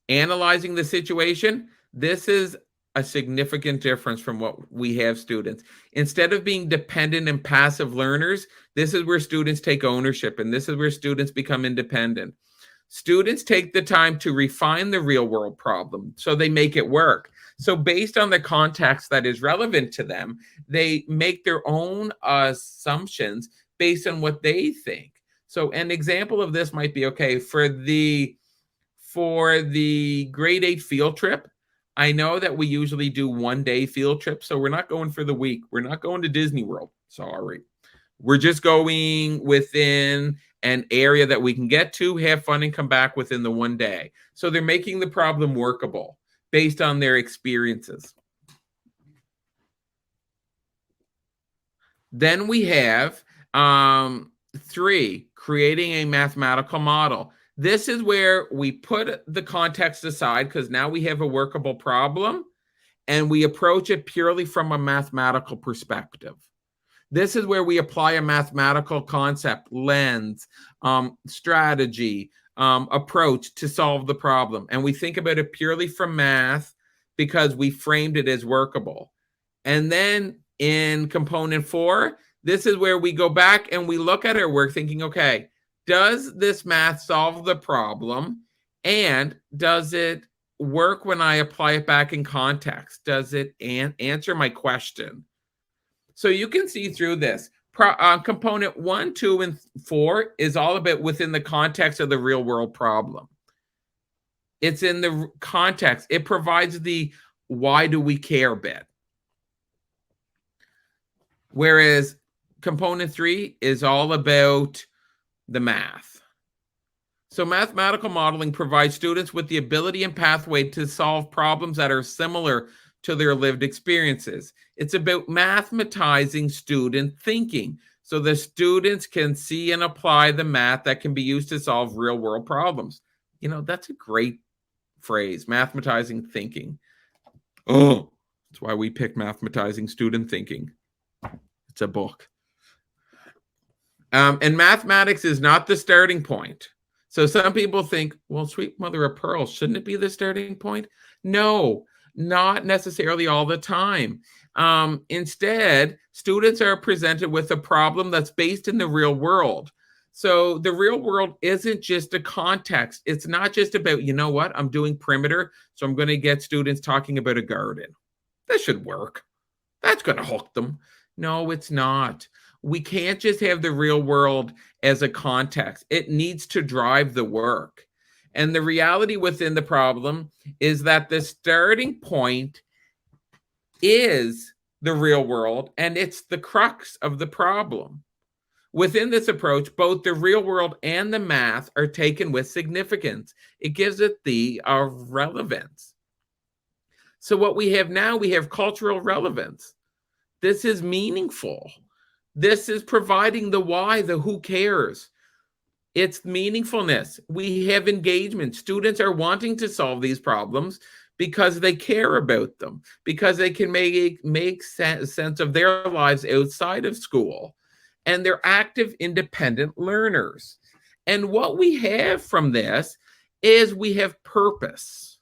Analyzing the situation. This is a significant difference from what we have students. Instead of being dependent and passive learners, this is where students take ownership, and this is where students become independent. Students take the time to refine the real world problem, so they make it work. So based on the context that is relevant to them, they make their own assumptions based on what they think. So an example of this might be, okay, for the grade 8 field trip, I know that we usually do 1-day field trips, so we're not going for the week. We're not going to Disney World. Sorry. We're just going within an area that we can get to, have fun, and come back within the 1 day. So they're making the problem workable based on their experiences. Then we have 3, creating a mathematical model. This is where we put the context aside, because now we have a workable problem, and we approach it purely from a mathematical perspective. This is where we apply a mathematical concept, lens, strategy, approach to solve the problem. And we think about it purely from math because we framed it as workable. And then in component 4, this is where we go back and we look at our work thinking, okay, does this math solve the problem? And does it work when I apply it back in context? Does it answer my question? So you can see through this. Component 1, 2, and 4 is all about within the context of the real world problem. It's in the context. It provides the why do we care bit. Whereas component 3 is all about the math. So mathematical modeling provides students with the ability and pathway to solve problems that are similar to their lived experiences. It's about mathematizing student thinking so the students can see and apply the math that can be used to solve real world problems. You know, that's a great phrase, mathematizing thinking. Oh, that's why we picked Mathematizing Student Thinking. It's a book. And mathematics is not the starting point. So some people think, well, sweet mother of pearl, shouldn't it be the starting point? No, not necessarily all the time. Instead, students are presented with a problem that's based in the real world. So the real world isn't just a context. It's not just about, you know what, I'm doing perimeter, so I'm going to get students talking about a garden. That should work. That's going to hook them. No, it's not. We can't just have the real world as a context. It needs to drive the work. And the reality within the problem is that the starting point is the real world, and it's the crux of the problem. Within this approach, both the real world and the math are taken with significance. It gives it the relevance. So what we have now, we have cultural relevance. This is meaningful. This is providing the why, the who cares. It's meaningfulness. We have engagement. Students are wanting to solve these problems because they care about them, because they can make sense of their lives outside of school. And they're active, independent learners. And what we have from this is we have purpose.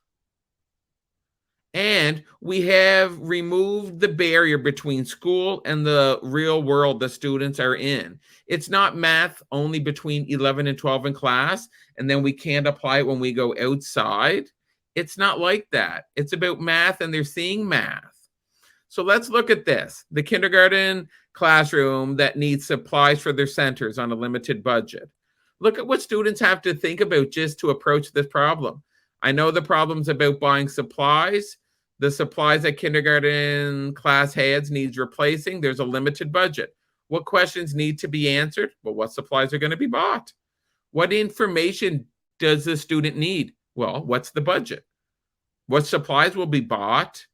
And we have removed the barrier between school and the real world the students are in. It's not math only between 11 and 12 in class, and then we can't apply it when we go outside. It's not like that. It's about math, and they're seeing math. So let's look at this. The kindergarten classroom that needs supplies for their centers on a limited budget. Look at what students have to think about just to approach this problem. I know the problem's about buying supplies. The supplies that kindergarten class has needs replacing. There's a limited budget. What questions need to be answered? Well, what supplies are going to be bought? What information does the student need? Well, what's the budget? What supplies will be bought?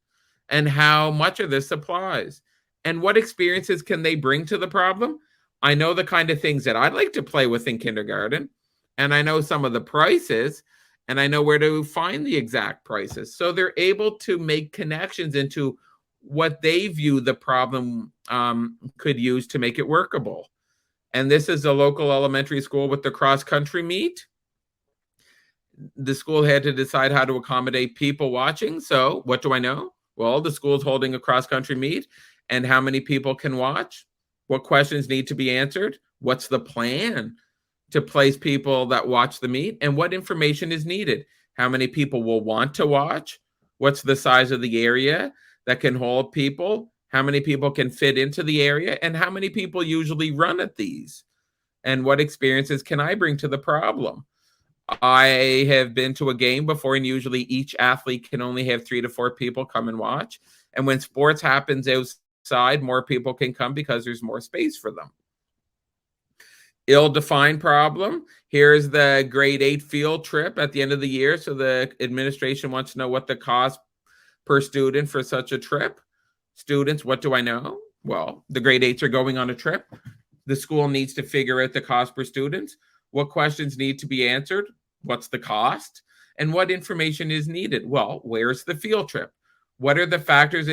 And how much are the supplies? And what experiences can they bring to the problem? I know the kind of things that I'd like to play with in kindergarten, and I know some of the prices, and I know where to find the exact prices. So they're able to make connections into what they view the problem could use to make it workable. And this is a local elementary school with the cross-country meet. The school had to decide how to accommodate people watching. So what do I know? Well, the school's holding a cross-country meet, and how many people can watch? What questions need to be answered? What's the plan to place people that watch the meet? And what information is needed? How many people will want to watch? What's the size of the area that can hold people? How many people can fit into the area? And how many people usually run at these? And what experiences can I bring to the problem? I have been to a game before, and usually each athlete can only have 3 to 4 people come and watch. And when sports happens outside, more people can come because there's more space for them. Ill-defined problem. Here's the grade 8 field trip at the end of the year. So the administration wants to know what the cost per student for such a trip. Students, what do I know? Well, the grade 8s are going on a trip. The school needs to figure out the cost per student. What questions need to be answered? What's the cost? And what information is needed? Well, where's the field trip? What are the factors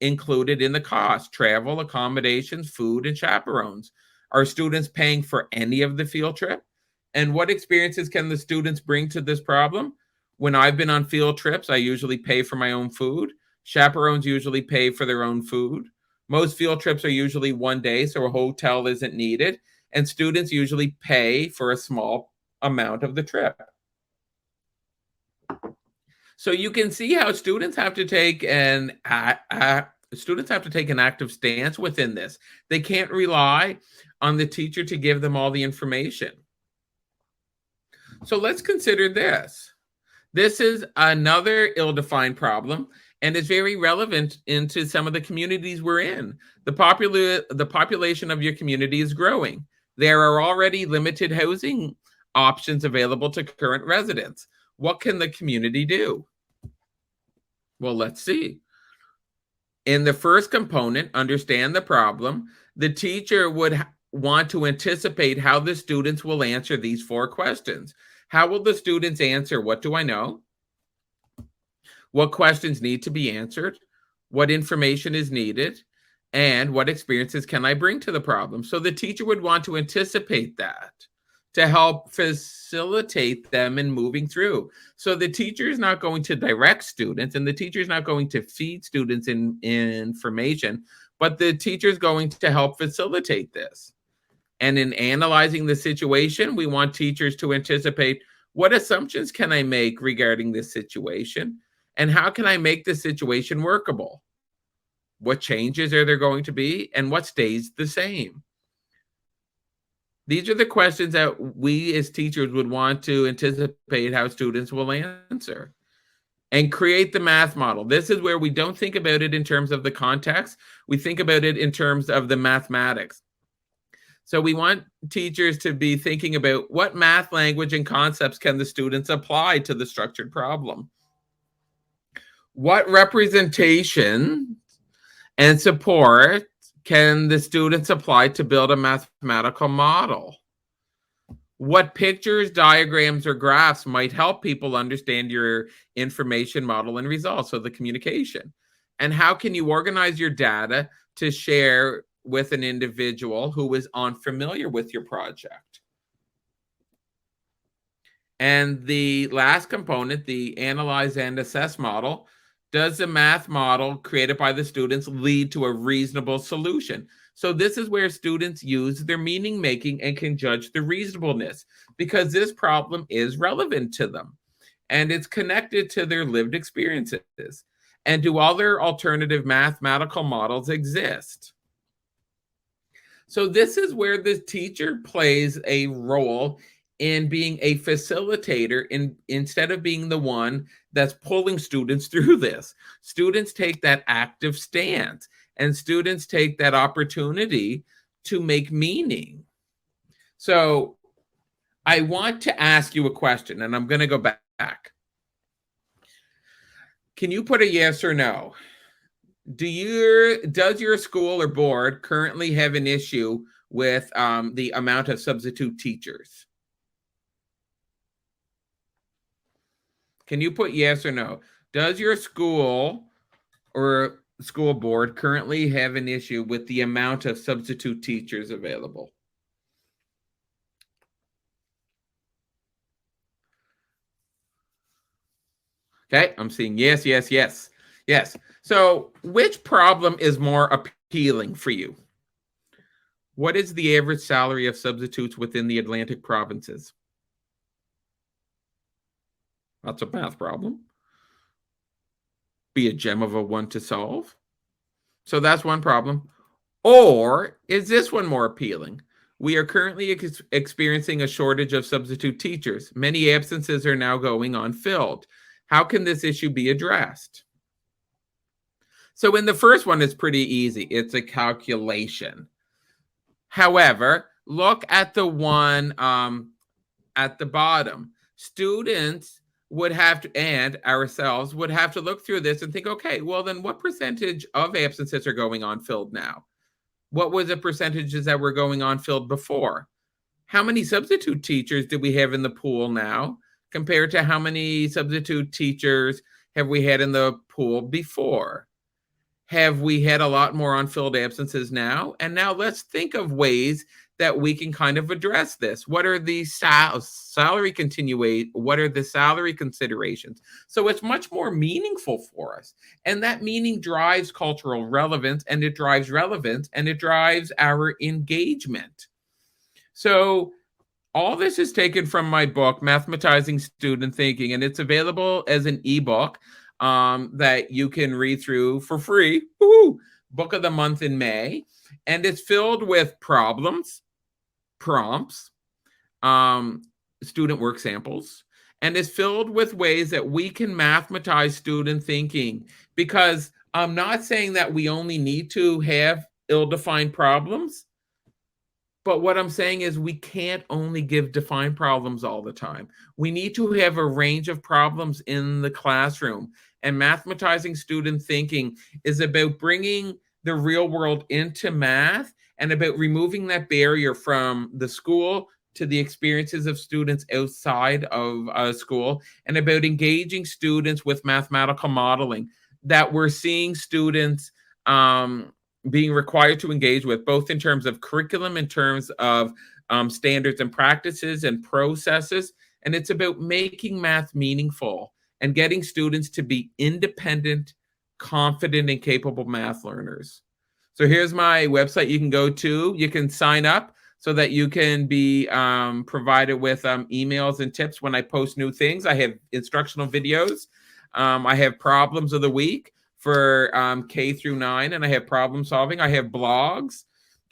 included in the cost? Travel, accommodations, food, and chaperones. Are students paying for any of the field trip? And what experiences can the students bring to this problem? When I've been on field trips, I usually pay for my own food. Chaperones usually pay for their own food. Most field trips are usually one day, so a hotel isn't needed. And students usually pay for a small amount of the trip. So you can see how students have to take an active stance within this. They can't rely on the teacher to give them all the information. So let's consider this. This is another ill-defined problem, and is very relevant into some of the communities we're in. The population of your community is growing. There are already limited housing options available to current residents. What can the community do? Well, let's see. In the first component, understand the problem, the teacher would want to anticipate how the students will answer these 4 questions. How will the students answer? What do I know? What questions need to be answered? What information is needed? And what experiences can I bring to the problem? So the teacher would want to anticipate that to help facilitate them in moving through. So the teacher is not going to direct students, and the teacher is not going to feed students in information, but the teacher is going to help facilitate this. And in analyzing the situation, we want teachers to anticipate, what assumptions can I make regarding this situation? And how can I make the situation workable? What changes are there going to be? And what stays the same? These are the questions that we as teachers would want to anticipate how students will answer. And create the math model. This is where we don't think about it in terms of the context. We think about it in terms of the mathematics. So we want teachers to be thinking about what math language and concepts can the students apply to the structured problem? What representation and support can the students apply to build a mathematical model? What pictures, diagrams, or graphs might help people understand your information model and results, so the communication? And how can you organize your data to share with an individual who is unfamiliar with your project? And the last component, the analyze and assess model, does the math model created by the students lead to a reasonable solution? So this is where students use their meaning making and can judge the reasonableness, because this problem is relevant to them and it's connected to their lived experiences. And do other alternative mathematical models exist? So this is where the teacher plays a role in being a facilitator instead of being the one that's pulling students through this. Students take that active stance, and students take that opportunity to make meaning. So I want to ask you a question, and I'm going to go back. Can you put a yes or no? Does your school or board currently have an issue with the amount of substitute teachers? Can you put yes or no? Does your school or school board currently have an issue with the amount of substitute teachers available? Okay, I'm seeing yes, yes, yes, yes. So which problem is more appealing for you? What is the average salary of substitutes within the Atlantic provinces? That's a math problem. Be a gem of a one to solve. So that's one problem. Or is this one more appealing? We are currently experiencing a shortage of substitute teachers. Many absences are now going unfilled. How can this issue be addressed? So in the first one, it's pretty easy. It's a calculation. However, look at the one at the bottom. Students would have to, and ourselves would have to look through this and think, okay, well then what percentage of absences are going unfilled now? What was the percentages that were going unfilled before? How many substitute teachers do we have in the pool now compared to how many substitute teachers have we had in the pool before? Have we had a lot more unfilled absences now? And now let's think of ways that we can kind of address this. What are the salary what are the salary considerations? So it's much more meaningful for us. And that meaning drives cultural relevance, and it drives relevance, and it drives our engagement. So all this is taken from my book, Mathematizing Student Thinking, and it's available as an ebook that you can read through for free. Woo-hoo! Book of the month in May. And it's filled with problems, prompts, student work samples, and it's filled with ways that we can mathematize student thinking. Because I'm not saying that we only need to have ill-defined problems. But what I'm saying is we can't only give defined problems all the time. We need to have a range of problems in the classroom. And mathematizing student thinking is about bringing the real world into math and about removing that barrier from the school to the experiences of students outside of school, and about engaging students with mathematical modeling that we're seeing students being required to engage with, both in terms of curriculum, in terms of standards and practices and processes. And it's about making math meaningful and getting students to be independent, confident, and capable math learners. So here's my website you can go to. You can sign up so that you can be provided with emails and tips when I post new things. I have instructional videos. I have problems of the week for K through 9, and I have problem solving. I have blogs,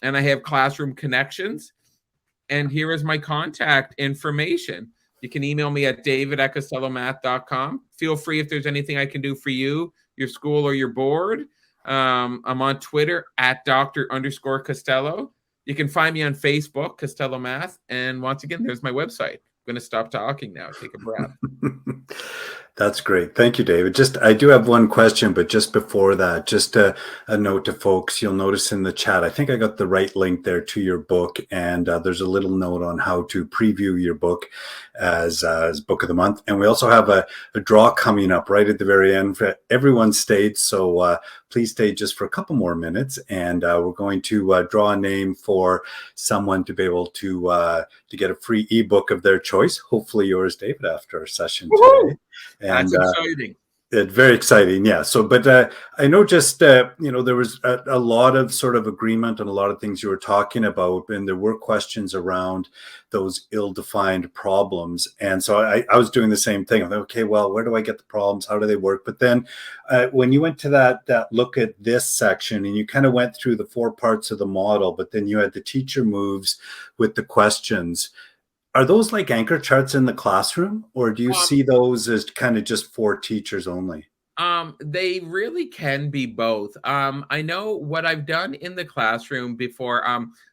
and I have classroom connections. And here is my contact information. You can email me at david@costellomath.com. Feel free if there's anything I can do for you, your school, or your board. I'm on Twitter at Dr._Costello. You can find me on Facebook, Costello Math. And once again, there's my website. I'm going to stop talking now. Take a breath. That's great. Thank you, David. I do have one question, but just before that, just a note to folks. You'll notice in the chat, I think I got the right link there to your book, and there's a little note on how to preview your book as Book of the Month. And we also have a draw coming up right at the very end. Everyone stayed, so please stay just for a couple more minutes, and we're going to draw a name for someone to be able to get a free ebook of their choice. Hopefully yours, David, after our session today. And that's exciting. Very exciting, yeah. So, but I know just there was a lot of sort of agreement on a lot of things you were talking about, and there were questions around those ill-defined problems. And so I was doing the same thing. I'm like, okay, well, where do I get the problems? How do they work? But then when you went to that look at this section, and you kind of went through the 4 parts of the model, but then you had the teacher moves with the questions. Are those like anchor charts in the classroom, or do you see those as kind of just for teachers only? They really can be both. I know what I've done in the classroom before.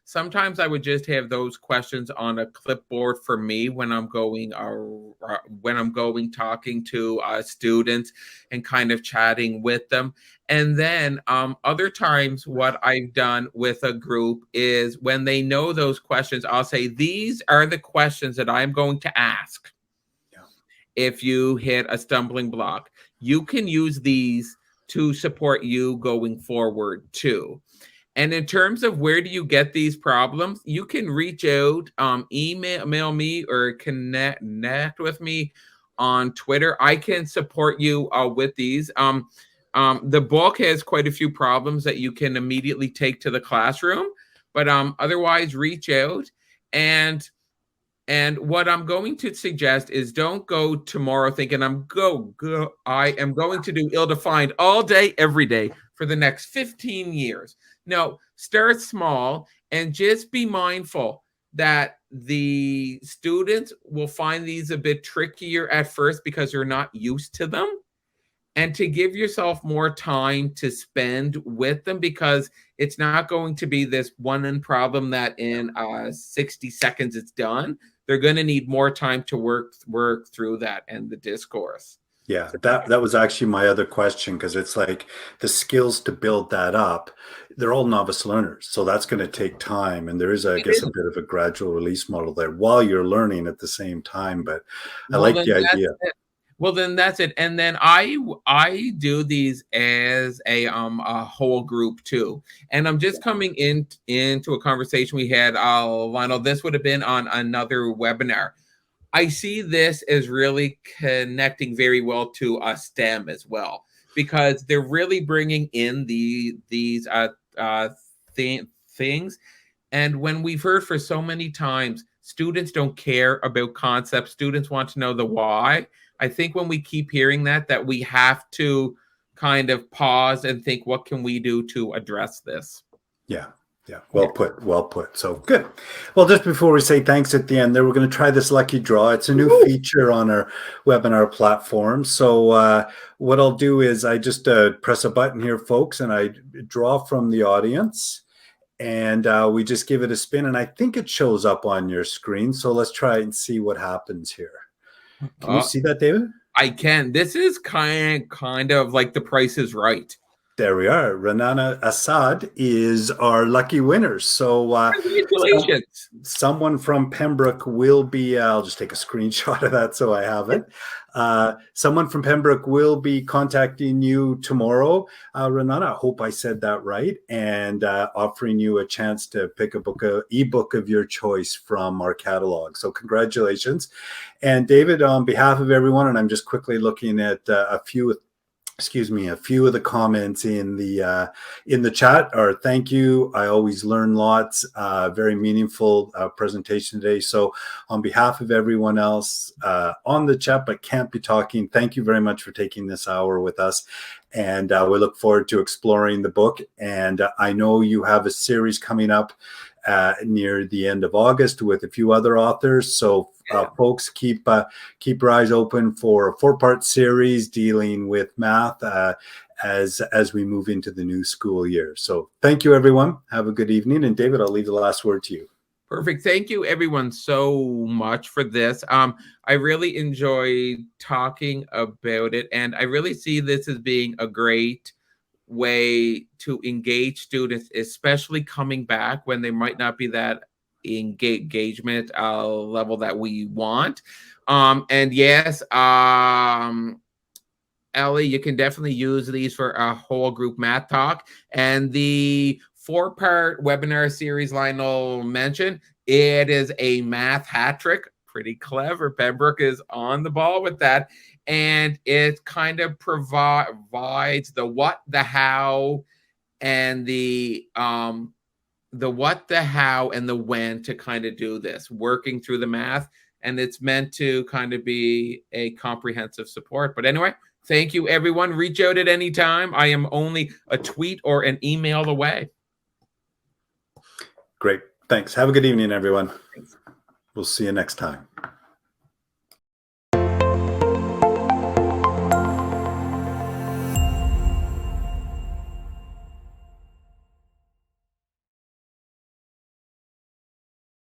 Sometimes I would just have those questions on a clipboard for me when I'm going talking to students and kind of chatting with them. And then other times, what I've done with a group is when they know those questions, I'll say, these are the questions that I'm going to ask. Yeah. If you hit a stumbling block, you can use these to support you going forward too. And in terms of where do you get these problems, you can reach out, email me, or connect with me on Twitter. I can support you with these. The book has quite a few problems that you can immediately take to the classroom, but otherwise reach out. And what I'm going to suggest is don't go tomorrow thinking I am going to do ill-defined all day, every day for the next 15 years. No, start small and just be mindful that the students will find these a bit trickier at first because they're not used to them. And to give yourself more time to spend with them, because it's not going to be this one problem that in 60 seconds it's done. They're going to need more time to work through that and the discourse. Yeah, that was actually my other question, because it's like the skills to build that up, they're all novice learners. So that's going to take time. And there is, I guess, a bit of a gradual release model there while you're learning at the same time. But I like the idea. Well, then that's it. And then I do these as a whole group too. And I'm just coming into a conversation we had, Lionel. This would have been on another webinar. I see this as really connecting very well to STEM as well, because they're really bringing in these things. And when we've heard for so many times, students don't care about concepts, students want to know the why. I think when we keep hearing that we have to kind of pause and think, what can we do to address this? Yeah. Yeah. Well put. Well put. So good. Well, just before we say thanks at the end there, we're going to try this lucky draw. It's a new feature on our webinar platform. So what I'll do is I just press a button here, folks, and I draw from the audience. And we just give it a spin, and I think it shows up on your screen. So let's try and see what happens here. Can you see that, David? I can. This is kind of like The Price is Right. There we are. Renana Assad is our lucky winner. So congratulations. Someone from Pembroke will be, I'll just take a screenshot of that so I have it. Someone from Pembroke will be contacting you tomorrow, Renana. I hope I said that right. And offering you a chance to pick a ebook of your choice from our catalog. So congratulations. And David, on behalf of everyone, and I'm just quickly looking at a few of the comments in the chat are thank you. I always learn lots. Very meaningful presentation today. So on behalf of everyone else on the chat but can't be talking, thank you very much for taking this hour with us. And we look forward to exploring the book. And I know you have a series coming up near the end of August with a few other authors. So folks, keep your eyes open for a 4-part series dealing with math as we move into the new school year. So thank you, everyone. Have a good evening. And David, I'll leave the last word to you. Perfect. Thank you, everyone, so much for this. I really enjoyed talking about it, and I really see this as being a great way to engage students, especially coming back when they might not be that engagement level that we want. And yes, Ellie, you can definitely use these for a whole group math talk. And the 4-part webinar series Lionel mentioned, it is a math hat trick. Pretty clever. Pembroke is on the ball with that. And it kind of provides the what, the how, and the what, the how, and the when to kind of do this, working through the math. And it's meant to kind of be a comprehensive support. But anyway, thank you, everyone. Reach out at any time. I am only a tweet or an email away. Great. Thanks. Have a good evening, everyone. Thanks. We'll see you next time.